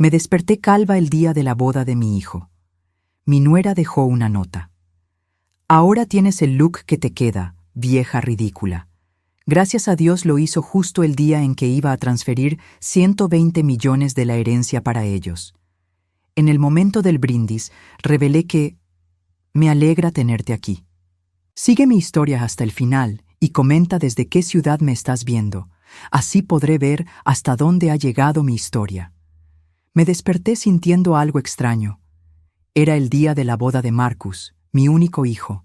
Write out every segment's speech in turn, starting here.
Me desperté calva el día de la boda de mi hijo. Mi nuera dejó una nota. Ahora tienes el look que te queda, vieja ridícula. Gracias a Dios lo hizo justo el día en que iba a transferir 120 millones de la herencia para ellos. En el momento del brindis, revelé que me alegra tenerte aquí. Sigue mi historia hasta el final y comenta desde qué ciudad me estás viendo. Así podré ver hasta dónde ha llegado mi historia. Me desperté sintiendo algo extraño. Era el día de la boda de Marcus, mi único hijo,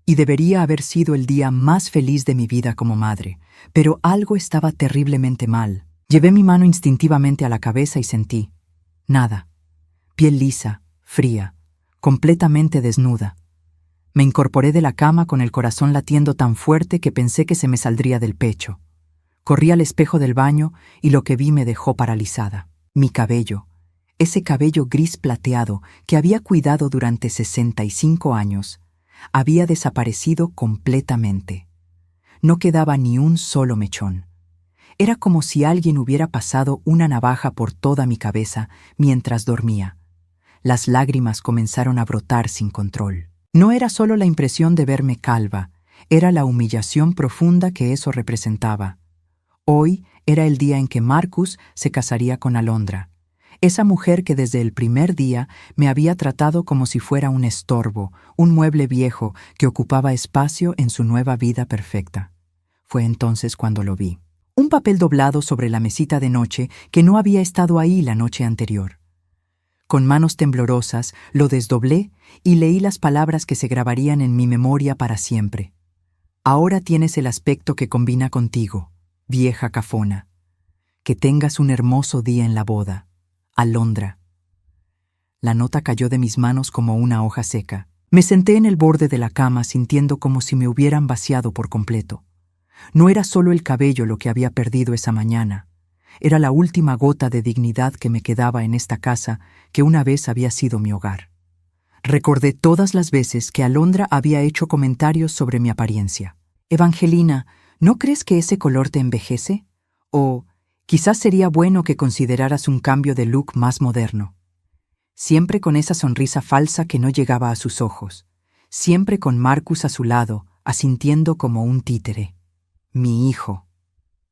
y debería haber sido el día más feliz de mi vida como madre, pero algo estaba terriblemente mal. Llevé mi mano instintivamente a la cabeza y sentí nada. Piel lisa, fría, completamente desnuda. Me incorporé de la cama con el corazón latiendo tan fuerte que pensé que se me saldría del pecho. Corrí al espejo del baño y lo que vi me dejó paralizada. Mi cabello, ese cabello gris plateado que había cuidado durante 65 años, había desaparecido completamente. No quedaba ni un solo mechón. Era como si alguien hubiera pasado una navaja por toda mi cabeza mientras dormía. Las lágrimas comenzaron a brotar sin control. No era solo la impresión de verme calva, era la humillación profunda que eso representaba. Hoy era el día en que Marcus se casaría con Alondra, esa mujer que desde el primer día me había tratado como si fuera un estorbo, un mueble viejo que ocupaba espacio en su nueva vida perfecta. Fue entonces cuando lo vi. Un papel doblado sobre la mesita de noche que no había estado ahí la noche anterior. Con manos temblorosas lo desdoblé y leí las palabras que se grabarían en mi memoria para siempre. Ahora tienes el aspecto que combina contigo, vieja cafona. Que tengas un hermoso día en la boda. Alondra. La nota cayó de mis manos como una hoja seca. Me senté en el borde de la cama sintiendo como si me hubieran vaciado por completo. No era solo el cabello lo que había perdido esa mañana. Era la última gota de dignidad que me quedaba en esta casa que una vez había sido mi hogar. Recordé todas las veces que Alondra había hecho comentarios sobre mi apariencia. Evangelina, ¿no crees que ese color te envejece? O quizás sería bueno que consideraras un cambio de look más moderno. Siempre con esa sonrisa falsa que no llegaba a sus ojos. Siempre con Marcus a su lado, asintiendo como un títere. Mi hijo.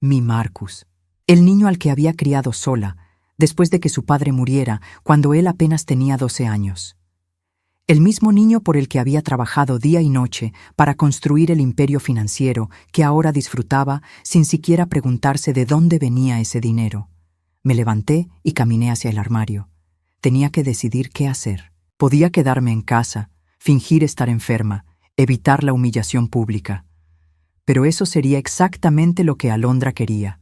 Mi Marcus. El niño al que había criado sola, después de que su padre muriera, cuando él apenas tenía 12 años. El mismo niño por el que había trabajado día y noche para construir el imperio financiero que ahora disfrutaba sin siquiera preguntarse de dónde venía ese dinero. Me levanté y caminé hacia el armario. Tenía que decidir qué hacer. Podía quedarme en casa, fingir estar enferma, evitar la humillación pública. Pero eso sería exactamente lo que Alondra quería.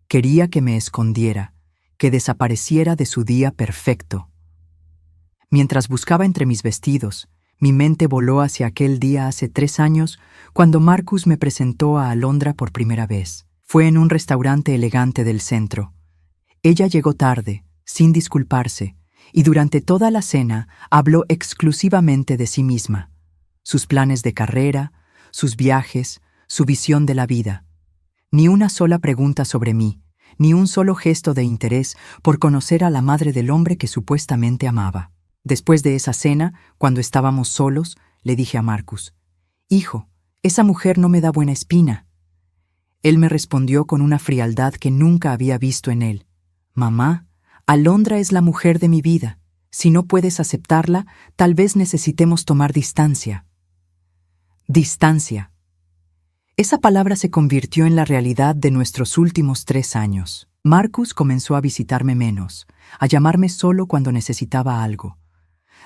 Quería que me escondiera, que desapareciera de su día perfecto. Mientras buscaba entre mis vestidos, mi mente voló hacia aquel día hace 3 años, cuando Marcus me presentó a Alondra por primera vez. Fue en un restaurante elegante del centro. Ella llegó tarde, sin disculparse, y durante toda la cena habló exclusivamente de sí misma, sus planes de carrera, sus viajes, su visión de la vida. Ni una sola pregunta sobre mí, ni un solo gesto de interés por conocer a la madre del hombre que supuestamente amaba. Después de esa cena, cuando estábamos solos, le dije a Marcus, «Hijo, esa mujer no me da buena espina». Él me respondió con una frialdad que nunca había visto en él. «Mamá, Alondra es la mujer de mi vida. Si no puedes aceptarla, tal vez necesitemos tomar distancia». Distancia. Esa palabra se convirtió en la realidad de nuestros últimos 3 años. Marcus comenzó a visitarme menos, a llamarme solo cuando necesitaba algo.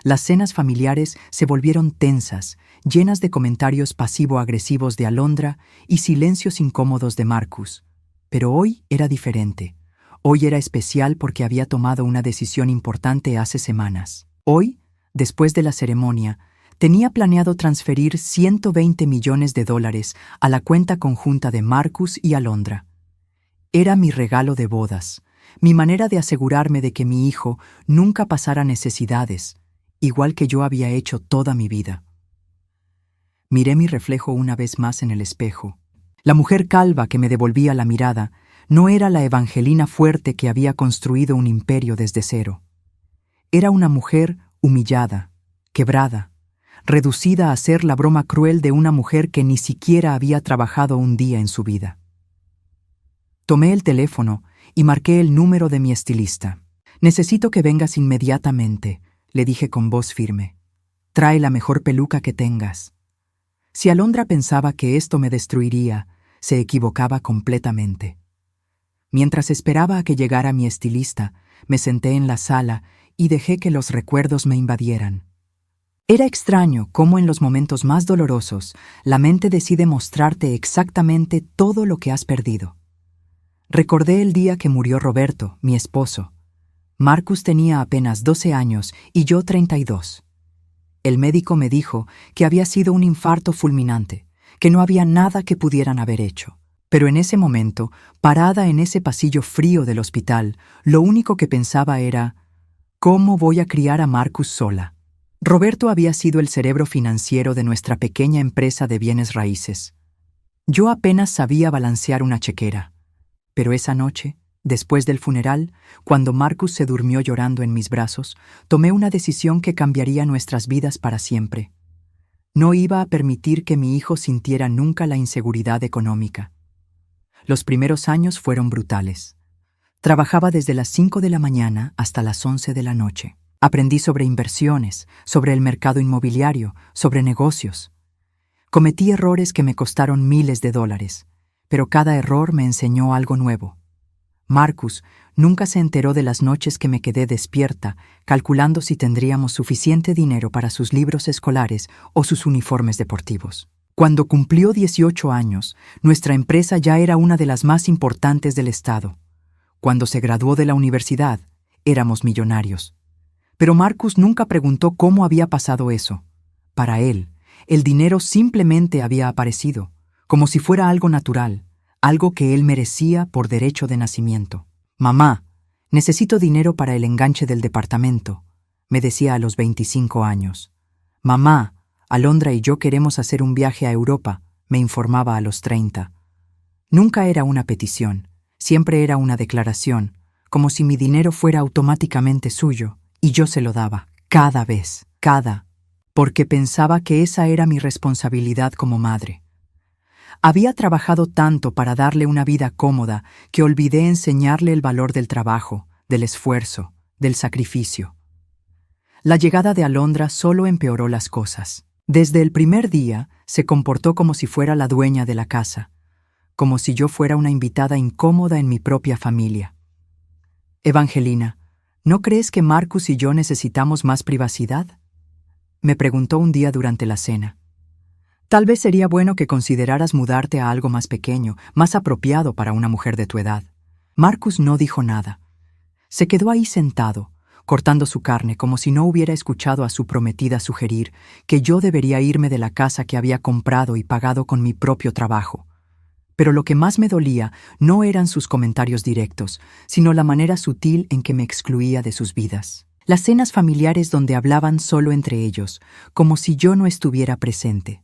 Las cenas familiares se volvieron tensas, llenas de comentarios pasivo-agresivos de Alondra y silencios incómodos de Marcus. Pero hoy era diferente. Hoy era especial porque había tomado una decisión importante hace semanas. Hoy, después de la ceremonia, tenía planeado transferir 120 millones de dólares a la cuenta conjunta de Marcus y Alondra. Era mi regalo de bodas, mi manera de asegurarme de que mi hijo nunca pasara necesidades, igual que yo había hecho toda mi vida. Miré mi reflejo una vez más en el espejo. La mujer calva que me devolvía la mirada No era la Evangelina fuerte que había construido un imperio desde cero. Era una mujer humillada, quebrada, reducida a ser la broma cruel de una mujer que ni siquiera había trabajado un día en su vida. Tomé el teléfono y marqué el número de mi estilista. «Necesito que vengas inmediatamente», le dije con voz firme. «Trae la mejor peluca que tengas». Si Alondra pensaba que esto me destruiría, se equivocaba completamente. Mientras esperaba a que llegara mi estilista, me senté en la sala y dejé que los recuerdos me invadieran. Era extraño cómo en los momentos más dolorosos la mente decide mostrarte exactamente todo lo que has perdido. Recordé el día que murió Roberto, mi esposo. Marcus tenía apenas 12 años y yo 32. El médico me dijo que había sido un infarto fulminante, que no había nada que pudieran haber hecho. Pero en ese momento, parada en ese pasillo frío del hospital, lo único que pensaba era: ¿cómo voy a criar a Marcus sola? Roberto había sido el cerebro financiero de nuestra pequeña empresa de bienes raíces. Yo apenas sabía balancear una chequera. Pero esa noche, después del funeral, cuando Marcus se durmió llorando en mis brazos, tomé una decisión que cambiaría nuestras vidas para siempre. No iba a permitir que mi hijo sintiera nunca la inseguridad económica. Los primeros años fueron brutales. Trabajaba desde las 5 de la mañana hasta las 11 de la noche. Aprendí sobre inversiones, sobre el mercado inmobiliario, sobre negocios. Cometí errores que me costaron miles de dólares, pero cada error me enseñó algo nuevo. Marcus nunca se enteró de las noches que me quedé despierta, calculando si tendríamos suficiente dinero para sus libros escolares o sus uniformes deportivos. Cuando cumplió 18 años, nuestra empresa ya era una de las más importantes del estado. Cuando se graduó de la universidad, éramos millonarios. Pero Marcus nunca preguntó cómo había pasado eso. Para él, el dinero simplemente había aparecido, como si fuera algo natural, algo que él merecía por derecho de nacimiento. «Mamá, necesito dinero para el enganche del departamento», me decía a los 25 años. «Mamá, Alondra y yo queremos hacer un viaje a Europa», me informaba a los 30. Nunca era una petición, siempre era una declaración, como si mi dinero fuera automáticamente suyo, y yo se lo daba, cada vez, porque pensaba que esa era mi responsabilidad como madre. Había trabajado tanto para darle una vida cómoda que olvidé enseñarle el valor del trabajo, del esfuerzo, del sacrificio. La llegada de Alondra solo empeoró las cosas. Desde el primer día se comportó como si fuera la dueña de la casa, como si yo fuera una invitada incómoda en mi propia familia. «Evangelina, ¿no crees que Marcus y yo necesitamos más privacidad?», me preguntó un día durante la cena. «Tal vez sería bueno que consideraras mudarte a algo más pequeño, más apropiado para una mujer de tu edad». Marcus no dijo nada. Se quedó ahí sentado, cortando su carne como si no hubiera escuchado a su prometida sugerir que yo debería irme de la casa que había comprado y pagado con mi propio trabajo. Pero lo que más me dolía no eran sus comentarios directos, sino la manera sutil en que me excluía de sus vidas. Las cenas familiares donde hablaban solo entre ellos, como si yo no estuviera presente.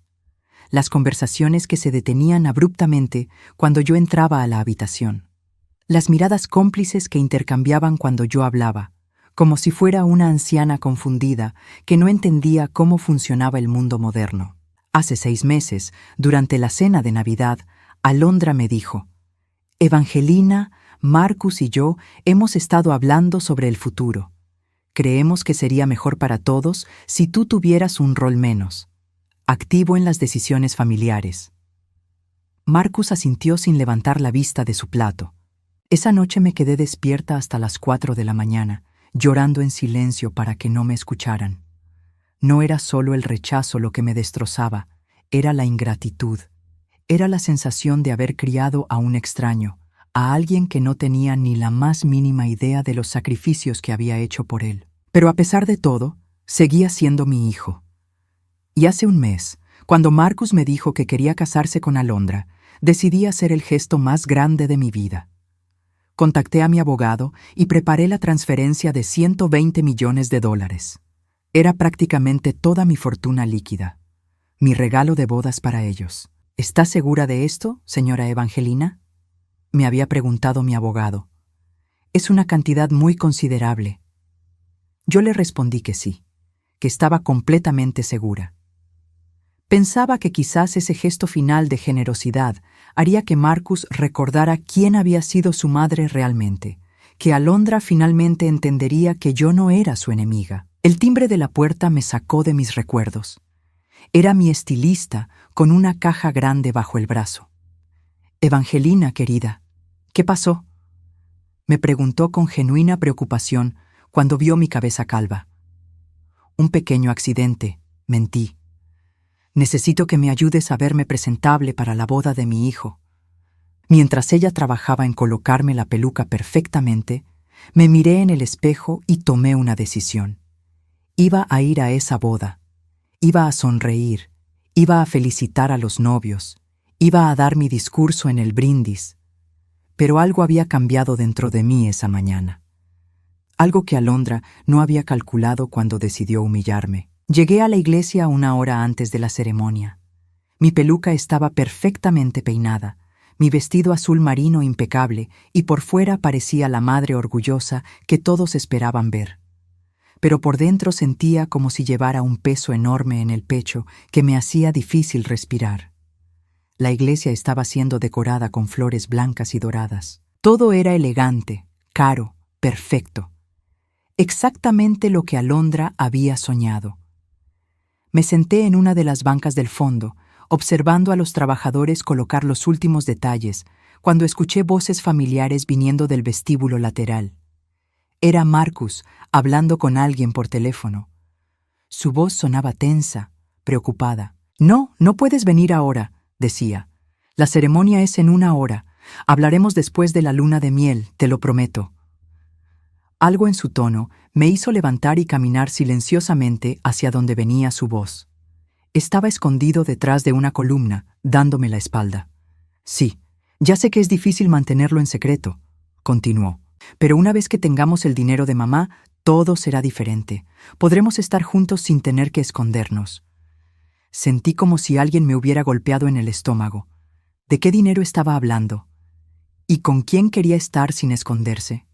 Las conversaciones que se detenían abruptamente cuando yo entraba a la habitación. Las miradas cómplices que intercambiaban cuando yo hablaba, como si fuera una anciana confundida que no entendía cómo funcionaba el mundo moderno. Hace 6 meses, durante la cena de Navidad, Alondra me dijo: «Evangelina, Marcus y yo hemos estado hablando sobre el futuro. Creemos que sería mejor para todos si tú tuvieras un rol menos, activo en las decisiones familiares». Marcus asintió sin levantar la vista de su plato. Esa noche me quedé despierta hasta las 4 de la mañana, llorando en silencio para que no me escucharan. No era solo el rechazo lo que me destrozaba, era la ingratitud. Era la sensación de haber criado a un extraño, a alguien que no tenía ni la más mínima idea de los sacrificios que había hecho por él. Pero a pesar de todo, seguía siendo mi hijo. Y hace un mes, cuando Marcus me dijo que quería casarse con Alondra, decidí hacer el gesto más grande de mi vida. Contacté a mi abogado y preparé la transferencia de $120 millones. Era prácticamente toda mi fortuna líquida. Mi regalo de bodas para ellos. ¿Está segura de esto, señora Evangelina?, me había preguntado mi abogado. Es una cantidad muy considerable. Yo le respondí que sí, que estaba completamente segura. Pensaba que quizás ese gesto final de generosidad haría que Marcus recordara quién había sido su madre realmente, que Alondra finalmente entendería que yo no era su enemiga. El timbre de la puerta me sacó de mis recuerdos. Era mi estilista con una caja grande bajo el brazo. «Evangelina, querida, ¿qué pasó?», me preguntó con genuina preocupación cuando vio mi cabeza calva. «Un pequeño accidente», mentí. «Necesito que me ayudes a verme presentable para la boda de mi hijo». Mientras ella trabajaba en colocarme la peluca perfectamente, me miré en el espejo y tomé una decisión. Iba a ir a esa boda. Iba a sonreír. Iba a felicitar a los novios. Iba a dar mi discurso en el brindis. Pero algo había cambiado dentro de mí esa mañana. Algo que Alondra no había calculado cuando decidió humillarme. Llegué a la iglesia 1 hora antes de la ceremonia. Mi peluca estaba perfectamente peinada, mi vestido azul marino impecable, y por fuera parecía la madre orgullosa que todos esperaban ver. Pero por dentro sentía como si llevara un peso enorme en el pecho que me hacía difícil respirar. La iglesia estaba siendo decorada con flores blancas y doradas. Todo era elegante, caro, perfecto. Exactamente lo que Alondra había soñado. Me senté en una de las bancas del fondo, observando a los trabajadores colocar los últimos detalles, cuando escuché voces familiares viniendo del vestíbulo lateral. Era Marcus, hablando con alguien por teléfono. Su voz sonaba tensa, preocupada. «No, no puedes venir ahora», decía. «La ceremonia es en 1 hora. Hablaremos después de la luna de miel, te lo prometo». Algo en su tono me hizo levantar y caminar silenciosamente hacia donde venía su voz. Estaba escondido detrás de una columna, dándome la espalda. «Sí, ya sé que es difícil mantenerlo en secreto», continuó. «Pero una vez que tengamos el dinero de mamá, todo será diferente. Podremos estar juntos sin tener que escondernos». Sentí como si alguien me hubiera golpeado en el estómago. ¿De qué dinero estaba hablando? ¿Y con quién quería estar sin esconderse?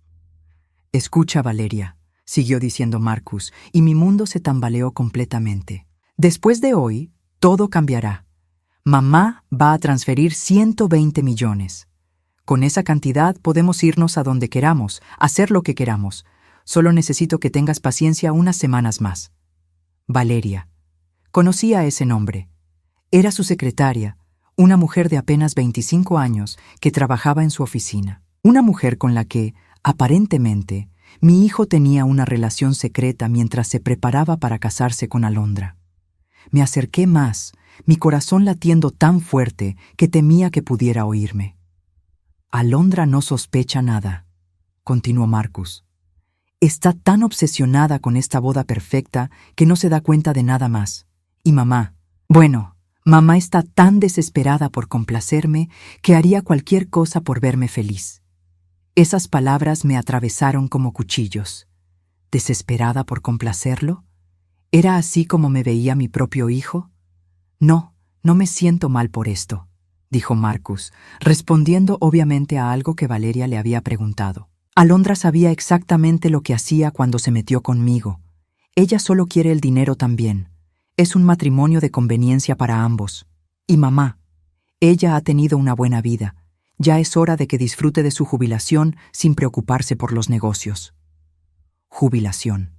«Escucha, Valeria», siguió diciendo Marcus, y mi mundo se tambaleó completamente. «Después de hoy, todo cambiará. Mamá va a transferir 120 millones. Con esa cantidad podemos irnos a donde queramos, hacer lo que queramos. Solo necesito que tengas paciencia unas semanas más». Valeria. Conocía ese nombre. Era su secretaria, una mujer de apenas 25 años que trabajaba en su oficina. Una mujer con la que, aparentemente, mi hijo tenía una relación secreta mientras se preparaba para casarse con Alondra. Me acerqué más, mi corazón latiendo tan fuerte que temía que pudiera oírme. «Alondra no sospecha nada», continuó Marcus. «Está tan obsesionada con esta boda perfecta que no se da cuenta de nada más. Y mamá, bueno, mamá está tan desesperada por complacerme que haría cualquier cosa por verme feliz». Esas palabras me atravesaron como cuchillos. ¿Desesperada por complacerlo? ¿Era así como me veía mi propio hijo? «No, no me siento mal por esto», dijo Marcus, respondiendo obviamente a algo que Valeria le había preguntado. «Alondra sabía exactamente lo que hacía cuando se metió conmigo. Ella solo quiere el dinero también. Es un matrimonio de conveniencia para ambos. Y mamá, ella ha tenido una buena vida. Ya es hora de que disfrute de su jubilación sin preocuparse por los negocios». Jubilación.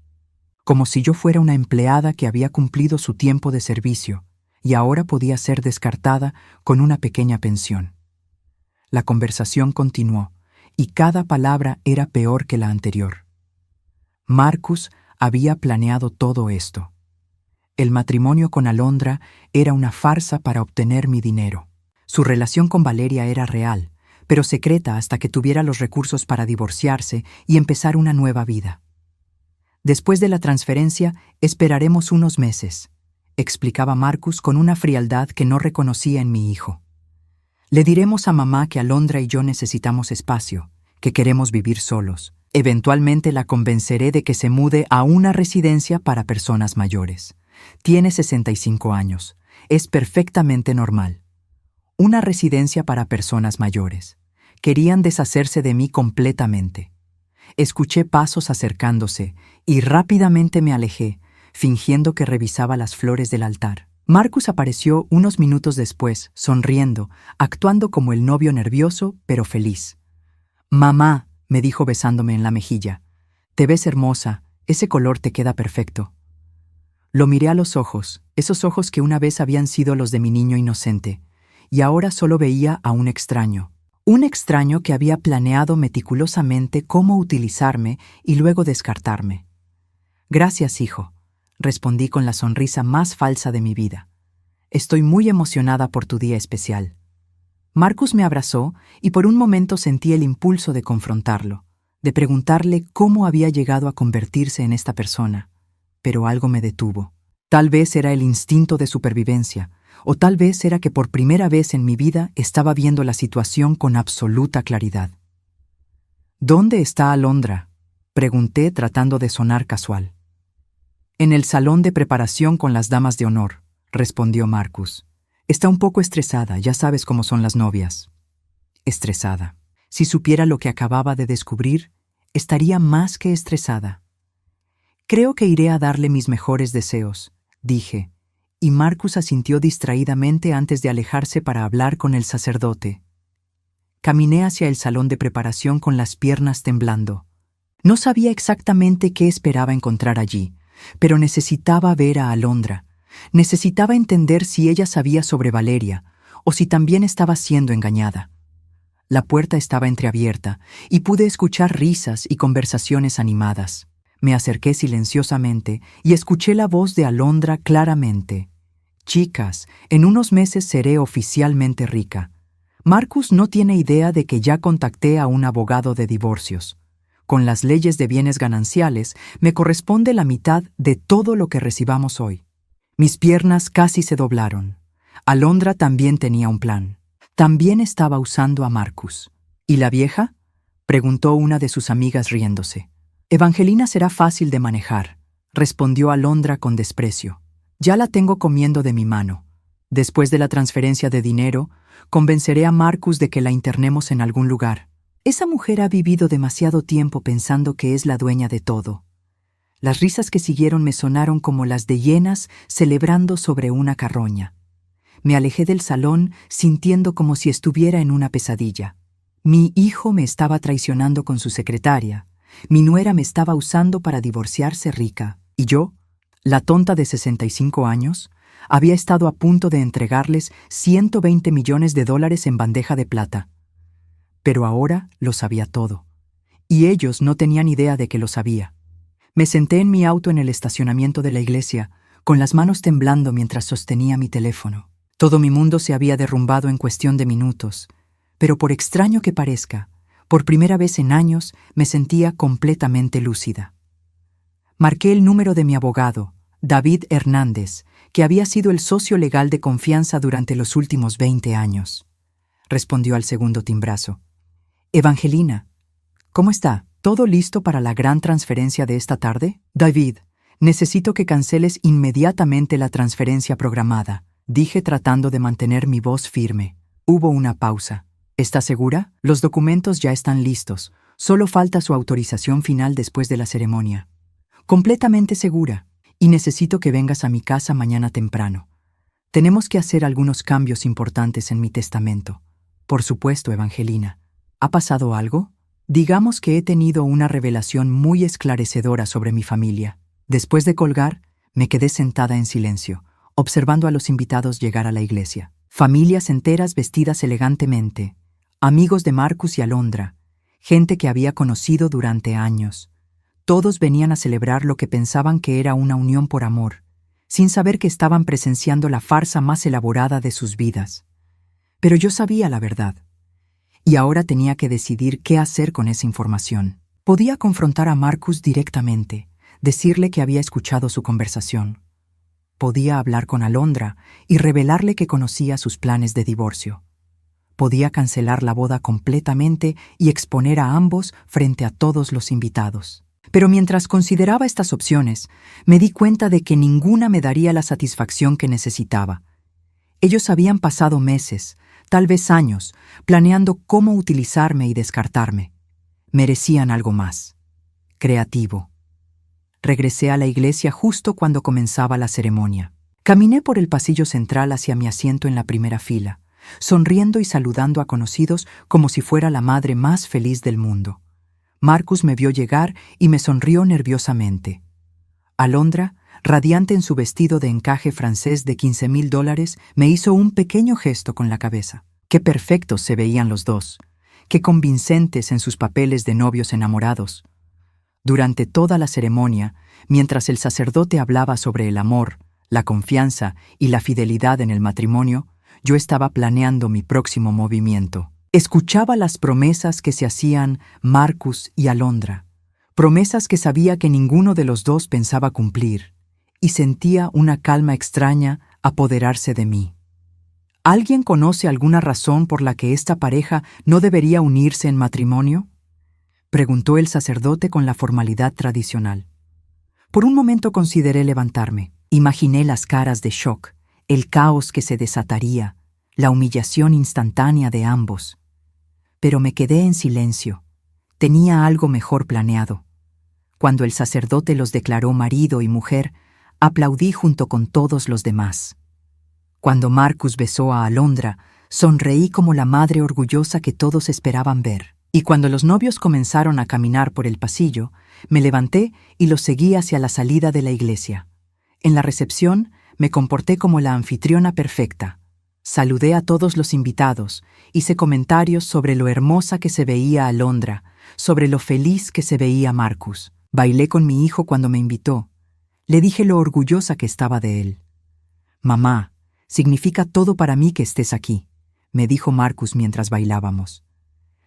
Como si yo fuera una empleada que había cumplido su tiempo de servicio y ahora podía ser descartada con una pequeña pensión. La conversación continuó, y cada palabra era peor que la anterior. Marcus había planeado todo esto. El matrimonio con Alondra era una farsa para obtener mi dinero. Su relación con Valeria era real, pero secreta hasta que tuviera los recursos para divorciarse y empezar una nueva vida. «Después de la transferencia, esperaremos unos meses», explicaba Marcus con una frialdad que no reconocía en mi hijo. «Le diremos a mamá que Alondra y yo necesitamos espacio, que queremos vivir solos. Eventualmente la convenceré de que se mude a una residencia para personas mayores. Tiene 65 años. Es perfectamente normal. Una residencia para personas mayores. Querían deshacerse de mí completamente. Escuché pasos acercándose y rápidamente me alejé, fingiendo que revisaba las flores del altar. Marcus apareció unos minutos después, sonriendo, actuando como el novio nervioso pero feliz. «Mamá», me dijo besándome en la mejilla, «te ves hermosa, ese color te queda perfecto». Lo miré a los ojos, esos ojos que una vez habían sido los de mi niño inocente, y ahora solo veía a un extraño que había planeado meticulosamente cómo utilizarme y luego descartarme. «Gracias, hijo», respondí con la sonrisa más falsa de mi vida. «Estoy muy emocionada por tu día especial». Marcus me abrazó y por un momento sentí el impulso de confrontarlo, de preguntarle cómo había llegado a convertirse en esta persona, pero algo me detuvo. Tal vez era el instinto de supervivencia, o tal vez era que por primera vez en mi vida estaba viendo la situación con absoluta claridad. «¿Dónde está Alondra?», pregunté tratando de sonar casual. «En el salón de preparación con las damas de honor», respondió Marcus. «Está un poco estresada, ya sabes cómo son las novias». Estresada. Si supiera lo que acababa de descubrir, estaría más que estresada. «Creo que iré a darle mis mejores deseos», dije, y Marcus asintió distraídamente antes de alejarse para hablar con el sacerdote. Caminé hacia el salón de preparación con las piernas temblando. No sabía exactamente qué esperaba encontrar allí, pero necesitaba ver a Alondra. Necesitaba entender si ella sabía sobre Valeria o si también estaba siendo engañada. La puerta estaba entreabierta y pude escuchar risas y conversaciones animadas. Me acerqué silenciosamente y escuché la voz de Alondra claramente. «Chicas, en unos meses seré oficialmente rica. Marcus no tiene idea de que ya contacté a un abogado de divorcios. Con las leyes de bienes gananciales, me corresponde la mitad de todo lo que recibamos hoy». Mis piernas casi se doblaron. Alondra también tenía un plan. También estaba usando a Marcus. «¿Y la vieja?», preguntó una de sus amigas riéndose. «Evangelina será fácil de manejar», respondió Alondra con desprecio. «Ya la tengo comiendo de mi mano. Después de la transferencia de dinero, convenceré a Marcus de que la internemos en algún lugar. Esa mujer ha vivido demasiado tiempo pensando que es la dueña de todo». Las risas que siguieron me sonaron como las de hienas celebrando sobre una carroña. Me alejé del salón sintiendo como si estuviera en una pesadilla. Mi hijo me estaba traicionando con su secretaria. Mi nuera me estaba usando para divorciarse rica. Y yo, la tonta de 65 años, había estado a punto de entregarles $120 millones en bandeja de plata. Pero ahora lo sabía todo. Y ellos no tenían idea de que lo sabía. Me senté en mi auto en el estacionamiento de la iglesia, con las manos temblando mientras sostenía mi teléfono. Todo mi mundo se había derrumbado en cuestión de minutos, pero por extraño que parezca, por primera vez en años me sentía completamente lúcida. Marqué el número de mi abogado, David Hernández, que había sido el socio legal de confianza durante los últimos 20 años. Respondió al segundo timbrazo. «Evangelina, ¿cómo está? ¿Todo listo para la gran transferencia de esta tarde?» «David, necesito que canceles inmediatamente la transferencia programada», dije tratando de mantener mi voz firme. Hubo una pausa. «¿Está segura? Los documentos ya están listos. Solo falta su autorización final después de la ceremonia». «Completamente segura. Y necesito que vengas a mi casa mañana temprano. Tenemos que hacer algunos cambios importantes en mi testamento». «Por supuesto, Evangelina. ¿Ha pasado algo?» «Digamos que he tenido una revelación muy esclarecedora sobre mi familia». Después de colgar, me quedé sentada en silencio, observando a los invitados llegar a la iglesia. Familias enteras vestidas elegantemente, amigos de Marcus y Alondra, gente que había conocido durante años. Todos venían a celebrar lo que pensaban que era una unión por amor, sin saber que estaban presenciando la farsa más elaborada de sus vidas. Pero yo sabía la verdad. Y ahora tenía que decidir qué hacer con esa información. Podía confrontar a Marcus directamente, decirle que había escuchado su conversación. Podía hablar con Alondra y revelarle que conocía sus planes de divorcio. Podía cancelar la boda completamente y exponer a ambos frente a todos los invitados. Pero mientras consideraba estas opciones, me di cuenta de que ninguna me daría la satisfacción que necesitaba. Ellos habían pasado meses tal vez años, planeando cómo utilizarme y descartarme. Merecían algo más. Creativo. Regresé a la iglesia justo cuando comenzaba la ceremonia. Caminé por el pasillo central hacia mi asiento en la primera fila, sonriendo y saludando a conocidos como si fuera la madre más feliz del mundo. Marcus me vio llegar y me sonrió nerviosamente. Alondra, radiante en su vestido de encaje francés de $15,000, me hizo un pequeño gesto con la cabeza. Qué perfectos se veían los dos, qué convincentes en sus papeles de novios enamorados. Durante toda la ceremonia, mientras el sacerdote hablaba sobre el amor, la confianza y la fidelidad en el matrimonio, yo estaba planeando mi próximo movimiento. Escuchaba las promesas que se hacían Marcus y Alondra, promesas que sabía que ninguno de los dos pensaba cumplir, y sentía una calma extraña apoderarse de mí. ¿Alguien conoce alguna razón por la que esta pareja no debería unirse en matrimonio?, preguntó el sacerdote con la formalidad tradicional. Por un momento consideré levantarme. Imaginé las caras de shock, el caos que se desataría, la humillación instantánea de ambos. Pero me quedé en silencio. Tenía algo mejor planeado. Cuando el sacerdote los declaró marido y mujer, aplaudí junto con todos los demás. Cuando Marcus besó a Alondra, sonreí como la madre orgullosa que todos esperaban ver. Y cuando los novios comenzaron a caminar por el pasillo, me levanté y los seguí hacia la salida de la iglesia. En la recepción, me comporté como la anfitriona perfecta. Saludé a todos los invitados, hice comentarios sobre lo hermosa que se veía Alondra, sobre lo feliz que se veía Marcus. Bailé con mi hijo cuando me invitó. Le dije lo orgullosa que estaba de él. «Mamá, significa todo para mí que estés aquí», me dijo Marcus mientras bailábamos.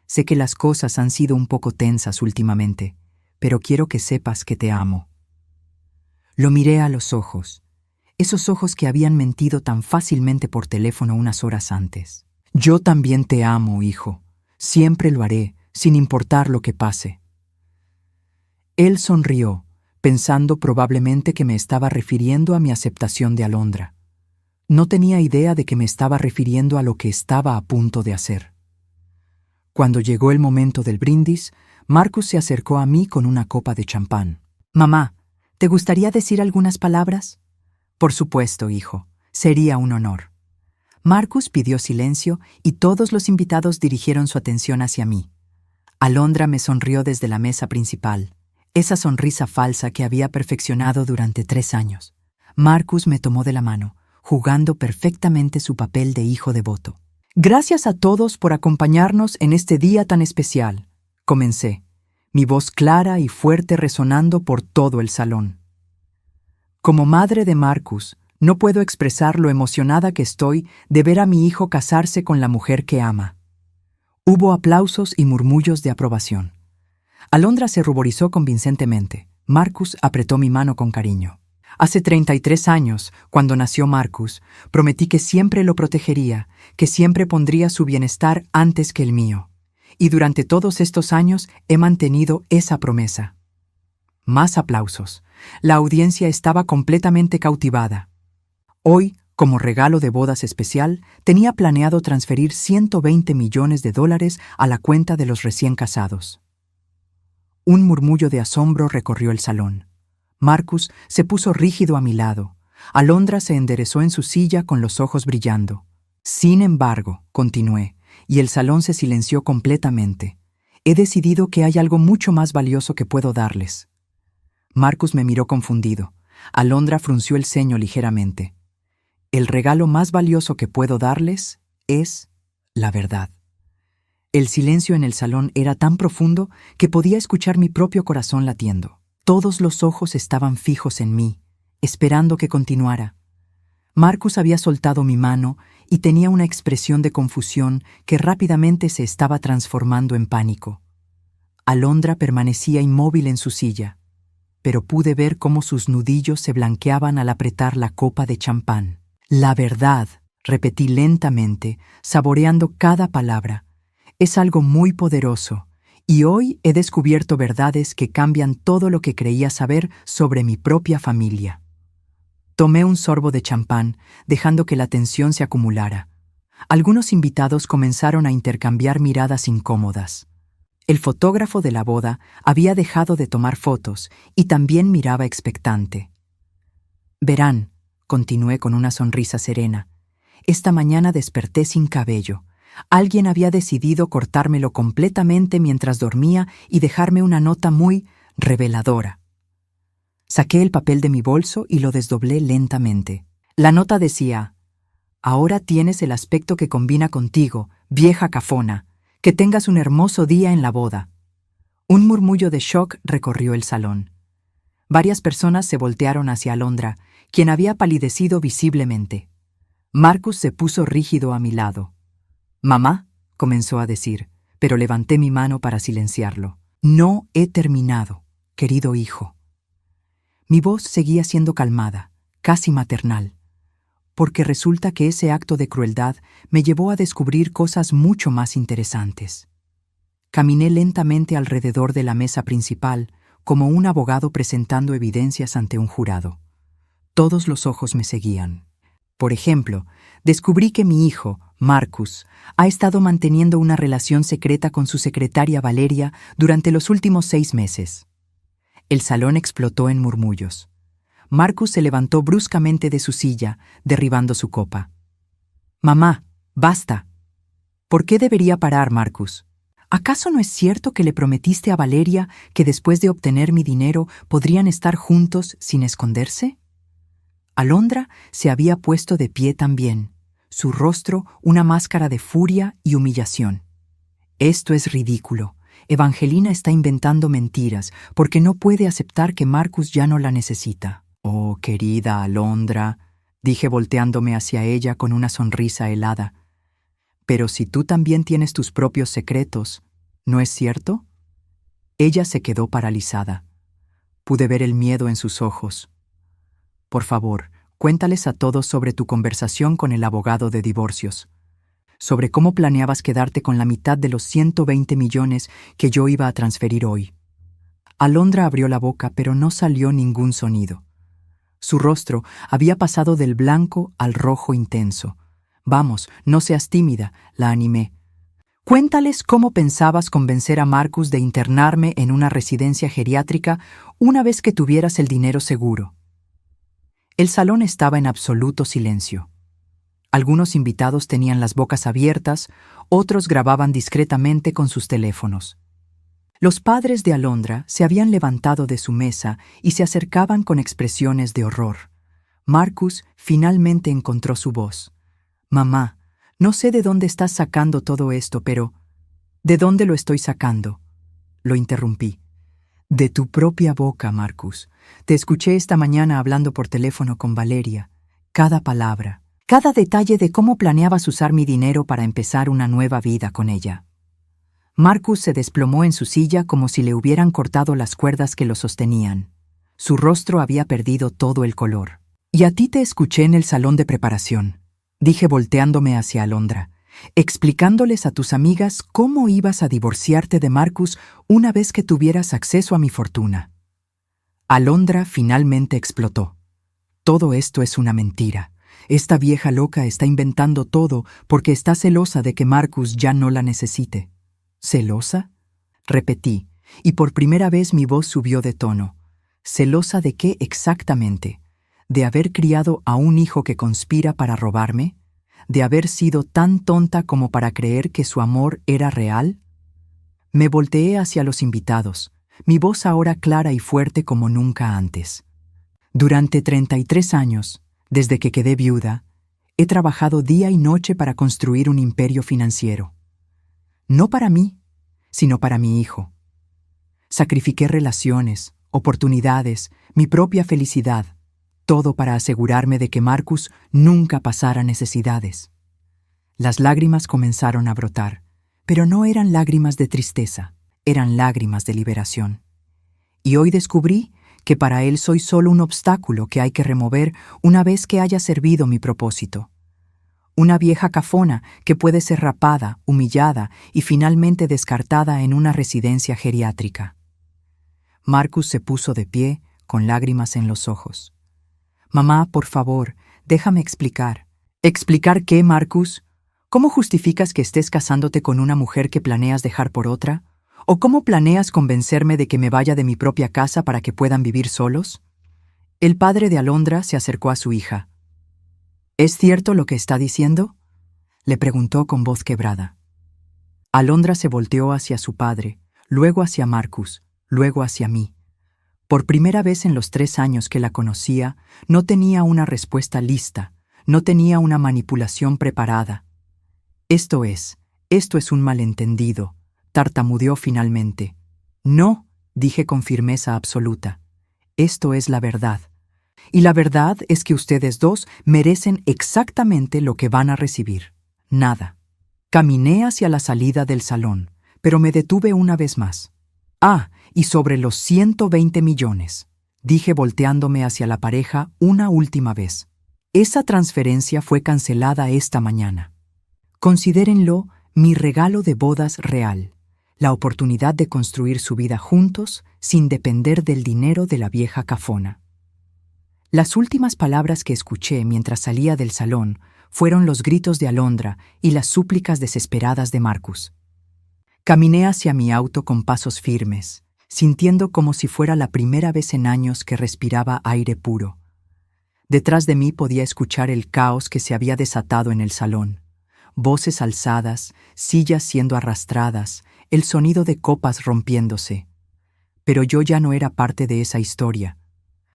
«Sé que las cosas han sido un poco tensas últimamente, pero quiero que sepas que te amo». Lo miré a los ojos, esos ojos que habían mentido tan fácilmente por teléfono unas horas antes. «Yo también te amo, hijo. Siempre lo haré, sin importar lo que pase». Él sonrió, pensando probablemente que me estaba refiriendo a mi aceptación de Alondra. No tenía idea de que me estaba refiriendo a lo que estaba a punto de hacer. Cuando llegó el momento del brindis, Marcus se acercó a mí con una copa de champán. «Mamá, ¿te gustaría decir algunas palabras?» «Por supuesto, hijo. Sería un honor». Marcus pidió silencio y todos los invitados dirigieron su atención hacia mí. Alondra me sonrió desde la mesa principal, esa sonrisa falsa que había perfeccionado durante 3 años. Marcus me tomó de la mano, jugando perfectamente su papel de hijo devoto. «Gracias a todos por acompañarnos en este día tan especial», comencé, mi voz clara y fuerte resonando por todo el salón. Como madre de Marcus, no puedo expresar lo emocionada que estoy de ver a mi hijo casarse con la mujer que ama. Hubo aplausos y murmullos de aprobación. Alondra se ruborizó convincentemente. Marcus apretó mi mano con cariño. Hace 33 años, cuando nació Marcus, prometí que siempre lo protegería, que siempre pondría su bienestar antes que el mío. Y durante todos estos años he mantenido esa promesa. Más aplausos. La audiencia estaba completamente cautivada. Hoy, como regalo de bodas especial, tenía planeado transferir $120 millones a la cuenta de los recién casados. Un murmullo de asombro recorrió el salón. Marcus se puso rígido a mi lado. Alondra se enderezó en su silla con los ojos brillando. «Sin embargo», continué, y el salón se silenció completamente, «he decidido que hay algo mucho más valioso que puedo darles». Marcus me miró confundido. Alondra frunció el ceño ligeramente. «El regalo más valioso que puedo darles es la verdad». El silencio en el salón era tan profundo que podía escuchar mi propio corazón latiendo. Todos los ojos estaban fijos en mí, esperando que continuara. Marcus había soltado mi mano y tenía una expresión de confusión que rápidamente se estaba transformando en pánico. Alondra permanecía inmóvil en su silla, pero pude ver cómo sus nudillos se blanqueaban al apretar la copa de champán. «La verdad», repetí lentamente, saboreando cada palabra, «es algo muy poderoso, y hoy he descubierto verdades que cambian todo lo que creía saber sobre mi propia familia». Tomé un sorbo de champán, dejando que la tensión se acumulara. Algunos invitados comenzaron a intercambiar miradas incómodas. El fotógrafo de la boda había dejado de tomar fotos y también miraba expectante. Verán, continué con una sonrisa serena, esta mañana desperté sin cabello. Alguien había decidido cortármelo completamente mientras dormía y dejarme una nota muy reveladora. Saqué el papel de mi bolso y lo desdoblé lentamente. La nota decía: «Ahora tienes el aspecto que combina contigo, vieja cafona. Que tengas un hermoso día en la boda». Un murmullo de shock recorrió el salón. Varias personas se voltearon hacia Alondra, quien había palidecido visiblemente. Marcus se puso rígido a mi lado. «Mamá», comenzó a decir, pero levanté mi mano para silenciarlo. «No he terminado, querido hijo». Mi voz seguía siendo calmada, casi maternal, porque resulta que ese acto de crueldad me llevó a descubrir cosas mucho más interesantes. Caminé lentamente alrededor de la mesa principal, como un abogado presentando evidencias ante un jurado. Todos los ojos me seguían. Por ejemplo, descubrí que mi hijo, Marcus, ha estado manteniendo una relación secreta con su secretaria Valeria durante los últimos 6 meses. El salón explotó en murmullos. Marcus se levantó bruscamente de su silla, derribando su copa. «Mamá, basta». «¿Por qué debería parar, Marcus? ¿Acaso no es cierto que le prometiste a Valeria que después de obtener mi dinero podrían estar juntos sin esconderse?» Alondra se había puesto de pie también, su rostro una máscara de furia y humillación. «Esto es ridículo. Evangelina está inventando mentiras porque no puede aceptar que Marcus ya no la necesita». «Oh, querida Alondra», dije volteándome hacia ella con una sonrisa helada. «Pero si tú también tienes tus propios secretos, ¿no es cierto?» Ella se quedó paralizada. Pude ver el miedo en sus ojos. «Por favor, cuéntales a todos sobre tu conversación con el abogado de divorcios, sobre cómo planeabas quedarte con la mitad de los 120 millones que yo iba a transferir hoy». Alondra abrió la boca, pero no salió ningún sonido. Su rostro había pasado del blanco al rojo intenso. «Vamos, no seas tímida», la animé. «Cuéntales cómo pensabas convencer a Marcus de internarme en una residencia geriátrica una vez que tuvieras el dinero seguro». El salón estaba en absoluto silencio. Algunos invitados tenían las bocas abiertas, otros grababan discretamente con sus teléfonos. Los padres de Alondra se habían levantado de su mesa y se acercaban con expresiones de horror. Marcus finalmente encontró su voz. «Mamá, no sé de dónde estás sacando todo esto, pero...» «¿De dónde lo estoy sacando?», lo interrumpí. «De tu propia boca, Marcus. Te escuché esta mañana hablando por teléfono con Valeria. Cada palabra, cada detalle de cómo planeabas usar mi dinero para empezar una nueva vida con ella». Marcus se desplomó en su silla como si le hubieran cortado las cuerdas que lo sostenían. Su rostro había perdido todo el color. «Y a ti te escuché en el salón de preparación», dije volteándome hacia Alondra, «explicándoles a tus amigas cómo ibas a divorciarte de Marcus una vez que tuvieras acceso a mi fortuna». Alondra finalmente explotó. «Todo esto es una mentira. Esta vieja loca está inventando todo porque está celosa de que Marcus ya no la necesite». «¿Celosa?», repetí, y por primera vez mi voz subió de tono. «¿Celosa de qué exactamente? ¿De haber criado a un hijo que conspira para robarme? ¿De haber sido tan tonta como para creer que su amor era real?». Me volteé hacia los invitados, mi voz ahora clara y fuerte como nunca antes. «Durante 33 años, desde que quedé viuda, he trabajado día y noche para construir un imperio financiero. No para mí, sino para mi hijo. Sacrifiqué relaciones, oportunidades, mi propia felicidad, todo para asegurarme de que Marcus nunca pasara necesidades». Las lágrimas comenzaron a brotar, pero no eran lágrimas de tristeza, eran lágrimas de liberación. Y hoy descubrí que para él soy solo un obstáculo que hay que remover una vez que haya servido mi propósito. Una vieja cafona que puede ser rapada, humillada y finalmente descartada en una residencia geriátrica. Marcus se puso de pie, con lágrimas en los ojos. «Mamá, por favor, déjame explicar». «¿Explicar qué, Marcus? ¿Cómo justificas que estés casándote con una mujer que planeas dejar por otra? ¿O cómo planeas convencerme de que me vaya de mi propia casa para que puedan vivir solos? El padre de Alondra se acercó a su hija. ¿Es cierto lo que está diciendo?, le preguntó con voz quebrada. Alondra se volteó hacia su padre, luego hacia Marcus, luego hacia mí. Por primera vez en los 3 años que la conocía, no tenía una respuesta lista, no tenía una manipulación preparada. Esto es un malentendido, tartamudeó finalmente. No, dije con firmeza absoluta. Esto es la verdad. Y la verdad es que ustedes dos merecen exactamente lo que van a recibir. Nada. Caminé hacia la salida del salón, pero me detuve una vez más. Ah, y sobre los 120 millones, dije volteándome hacia la pareja una última vez. Esa transferencia fue cancelada esta mañana. Considérenlo mi regalo de bodas real, la oportunidad de construir su vida juntos sin depender del dinero de la vieja cafona. Las últimas palabras que escuché mientras salía del salón fueron los gritos de Alondra y las súplicas desesperadas de Marcus. Caminé hacia mi auto con pasos firmes, sintiendo como si fuera la primera vez en años que respiraba aire puro. Detrás de mí podía escuchar el caos que se había desatado en el salón. Voces alzadas, sillas siendo arrastradas, el sonido de copas rompiéndose. Pero yo ya no era parte de esa historia.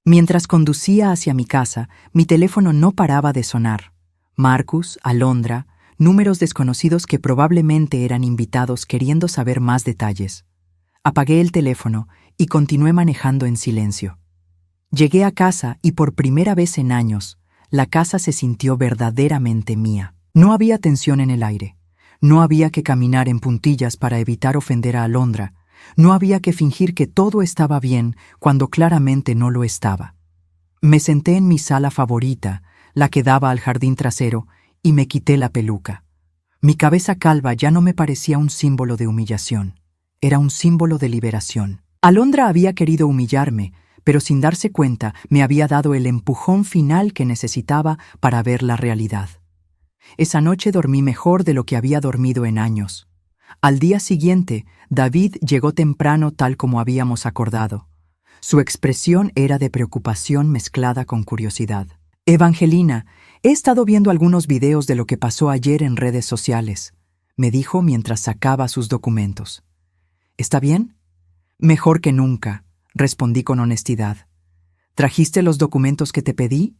Mientras conducía hacia mi casa, mi teléfono no paraba de sonar. Marcus, Alondra, números desconocidos que probablemente eran invitados queriendo saber más detalles. Apagué el teléfono y continué manejando en silencio. Llegué a casa y por primera vez en años, la casa se sintió verdaderamente mía. No había tensión en el aire. No había que caminar en puntillas para evitar ofender a Alondra. No había que fingir que todo estaba bien cuando claramente no lo estaba. Me senté en mi sala favorita, la que daba al jardín trasero, y me quité la peluca. Mi cabeza calva ya no me parecía un símbolo de humillación. Era un símbolo de liberación. Alondra había querido humillarme, pero sin darse cuenta me había dado el empujón final que necesitaba para ver la realidad. Esa noche dormí mejor de lo que había dormido en años. Al día siguiente, David llegó temprano tal como habíamos acordado. Su expresión era de preocupación mezclada con curiosidad. «Evangelina, he estado viendo algunos videos de lo que pasó ayer en redes sociales», me dijo mientras sacaba sus documentos. «¿Está bien?» «Mejor que nunca», respondí con honestidad. «¿Trajiste los documentos que te pedí?»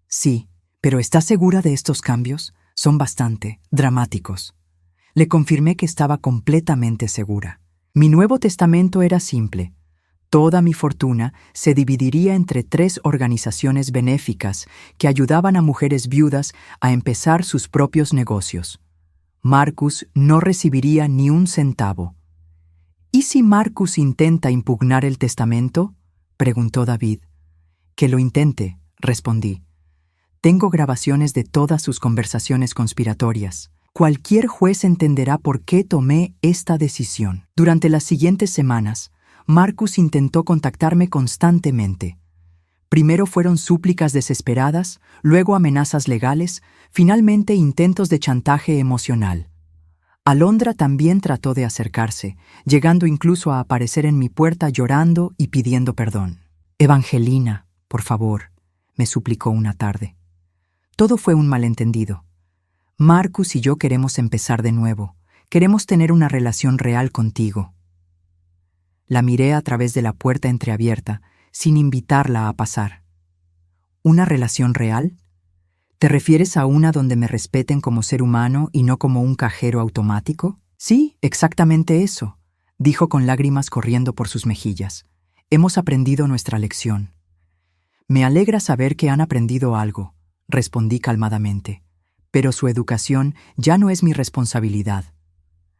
«Sí, pero ¿estás segura de estos cambios? Son bastante dramáticos». Le confirmé que estaba completamente segura. Mi Nuevo Testamento era simple. Toda mi fortuna se dividiría entre 3 organizaciones benéficas que ayudaban a mujeres viudas a empezar sus propios negocios. Marcus no recibiría ni un centavo. «¿Y si Marcus intenta impugnar el testamento?», preguntó David. «Que lo intente», respondí. «Tengo grabaciones de todas sus conversaciones conspiratorias. Cualquier juez entenderá por qué tomé esta decisión». Durante las siguientes semanas, Marcus intentó contactarme constantemente. Primero fueron súplicas desesperadas, luego amenazas legales, finalmente intentos de chantaje emocional. Alondra también trató de acercarse, llegando incluso a aparecer en mi puerta llorando y pidiendo perdón. «Evangelina, por favor», me suplicó una tarde. Todo fue un malentendido. Marcus y yo queremos empezar de nuevo. Queremos tener una relación real contigo. La miré a través de la puerta entreabierta, sin invitarla a pasar. ¿Una relación real? ¿Te refieres a una donde me respeten como ser humano y no como un cajero automático? Sí, exactamente eso, dijo con lágrimas corriendo por sus mejillas. Hemos aprendido nuestra lección. Me alegra saber que han aprendido algo, respondí calmadamente. Pero su educación ya no es mi responsabilidad.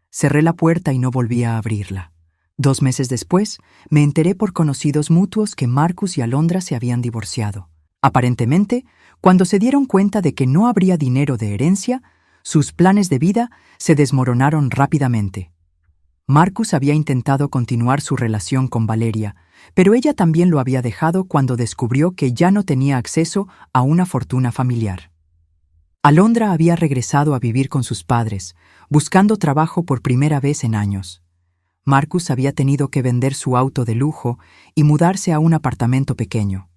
Cerré la puerta y no volví a abrirla. 2 meses después, me enteré por conocidos mutuos que Marcus y Alondra se habían divorciado. Aparentemente, cuando se dieron cuenta de que no habría dinero de herencia, sus planes de vida se desmoronaron rápidamente. Marcus había intentado continuar su relación con Valeria, pero ella también lo había dejado cuando descubrió que ya no tenía acceso a una fortuna familiar. Alondra había regresado a vivir con sus padres, buscando trabajo por primera vez en años. Marcus había tenido que vender su auto de lujo y mudarse a un apartamento pequeño.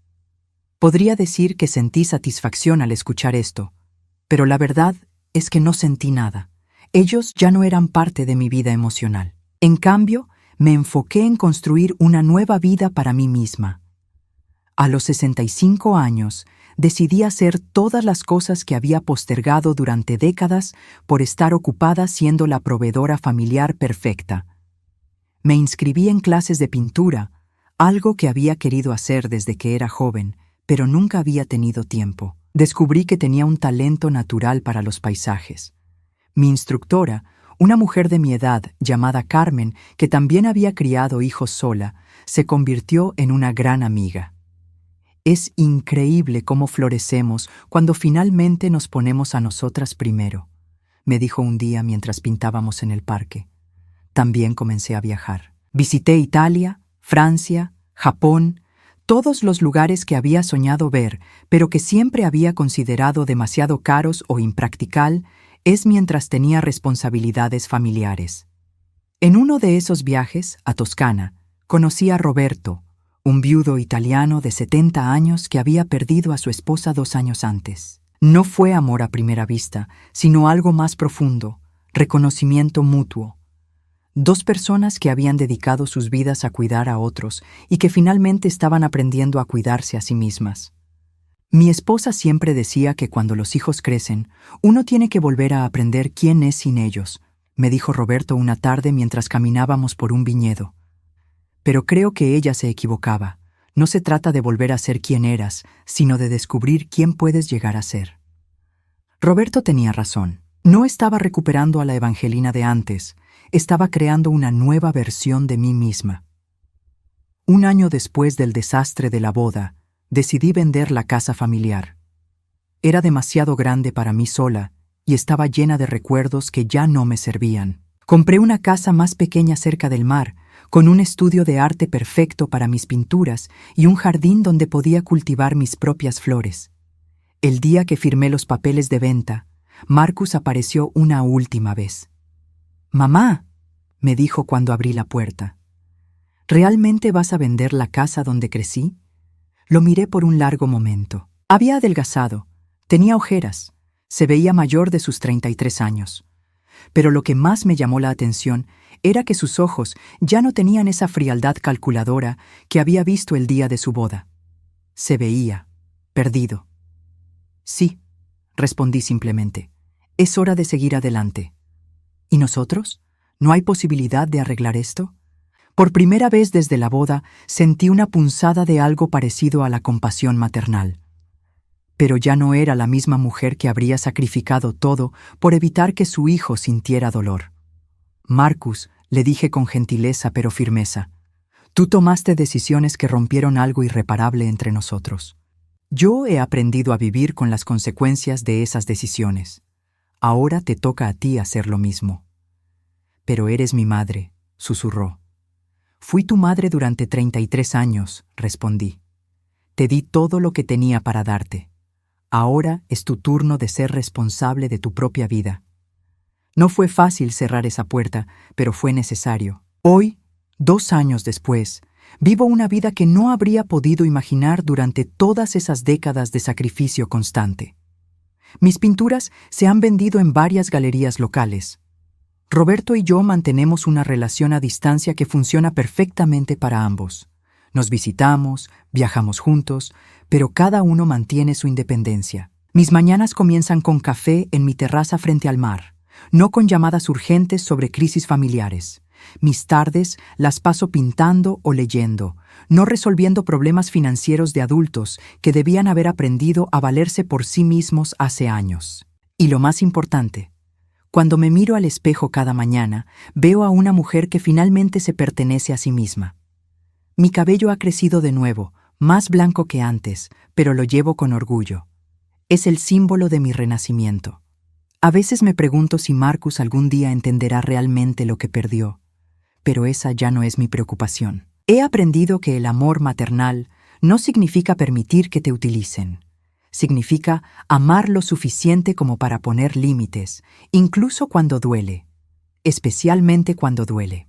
Podría decir que sentí satisfacción al escuchar esto, pero la verdad es que no sentí nada. Ellos ya no eran parte de mi vida emocional. En cambio, me enfoqué en construir una nueva vida para mí misma. A los 65 años, decidí hacer todas las cosas que había postergado durante décadas por estar ocupada siendo la proveedora familiar perfecta. Me inscribí en clases de pintura, algo que había querido hacer desde que era joven, pero nunca había tenido tiempo. Descubrí que tenía un talento natural para los paisajes. Mi instructora, una mujer de mi edad llamada Carmen, que también había criado hijos sola, se convirtió en una gran amiga. Es increíble cómo florecemos cuando finalmente nos ponemos a nosotras primero, me dijo un día mientras pintábamos en el parque. También comencé a viajar. Visité Italia, Francia, Japón, todos los lugares que había soñado ver, pero que siempre había considerado demasiado caros o impractical, es mientras tenía responsabilidades familiares. En uno de esos viajes, a Toscana, conocí a Roberto, un viudo italiano de 70 años que había perdido a su esposa 2 años antes. No fue amor a primera vista, sino algo más profundo, reconocimiento mutuo. 2 personas que habían dedicado sus vidas a cuidar a otros y que finalmente estaban aprendiendo a cuidarse a sí mismas. Mi esposa siempre decía que cuando los hijos crecen, uno tiene que volver a aprender quién es sin ellos, me dijo Roberto una tarde mientras caminábamos por un viñedo. Pero creo que ella se equivocaba. No se trata de volver a ser quien eras, sino de descubrir quién puedes llegar a ser. Roberto tenía razón. No estaba recuperando a la Evangelina de antes, estaba creando una nueva versión de mí misma. 1 año después del desastre de la boda, decidí vender la casa familiar. Era demasiado grande para mí sola y estaba llena de recuerdos que ya no me servían. Compré una casa más pequeña cerca del mar, con un estudio de arte perfecto para mis pinturas y un jardín donde podía cultivar mis propias flores. El día que firmé los papeles de venta, Marcus apareció una última vez. «Mamá», me dijo cuando abrí la puerta, «¿realmente vas a vender la casa donde crecí?» Lo miré por un largo momento. Había adelgazado, tenía ojeras, se veía mayor de sus 33 años. Pero lo que más me llamó la atención era que sus ojos ya no tenían esa frialdad calculadora que había visto el día de su boda. Se veía perdido. «Sí», respondí simplemente, «es hora de seguir adelante». «¿Y nosotros? ¿No hay posibilidad de arreglar esto?» Por primera vez desde la boda sentí una punzada de algo parecido a la compasión maternal. Pero ya no era la misma mujer que habría sacrificado todo por evitar que su hijo sintiera dolor. «Marcus», le dije con gentileza pero firmeza, «tú tomaste decisiones que rompieron algo irreparable entre nosotros. Yo he aprendido a vivir con las consecuencias de esas decisiones. Ahora te toca a ti hacer lo mismo». «Pero eres mi madre», susurró. «Fui tu madre durante 33 años», respondí. «Te di todo lo que tenía para darte. Ahora es tu turno de ser responsable de tu propia vida». No fue fácil cerrar esa puerta, pero fue necesario. Hoy, 2 años después, vivo una vida que no habría podido imaginar durante todas esas décadas de sacrificio constante. Mis pinturas se han vendido en varias galerías locales. Roberto y yo mantenemos una relación a distancia que funciona perfectamente para ambos. Nos visitamos, viajamos juntos, pero cada uno mantiene su independencia. Mis mañanas comienzan con café en mi terraza frente al mar, no con llamadas urgentes sobre crisis familiares. Mis tardes las paso pintando o leyendo, no resolviendo problemas financieros de adultos que debían haber aprendido a valerse por sí mismos hace años. Y lo más importante, cuando me miro al espejo cada mañana, veo a una mujer que finalmente se pertenece a sí misma. Mi cabello ha crecido de nuevo, más blanco que antes, pero lo llevo con orgullo. Es el símbolo de mi renacimiento. A veces me pregunto si Marcus algún día entenderá realmente lo que perdió, pero esa ya no es mi preocupación. He aprendido que el amor maternal no significa permitir que te utilicen. Significa amar lo suficiente como para poner límites, incluso cuando duele, especialmente cuando duele.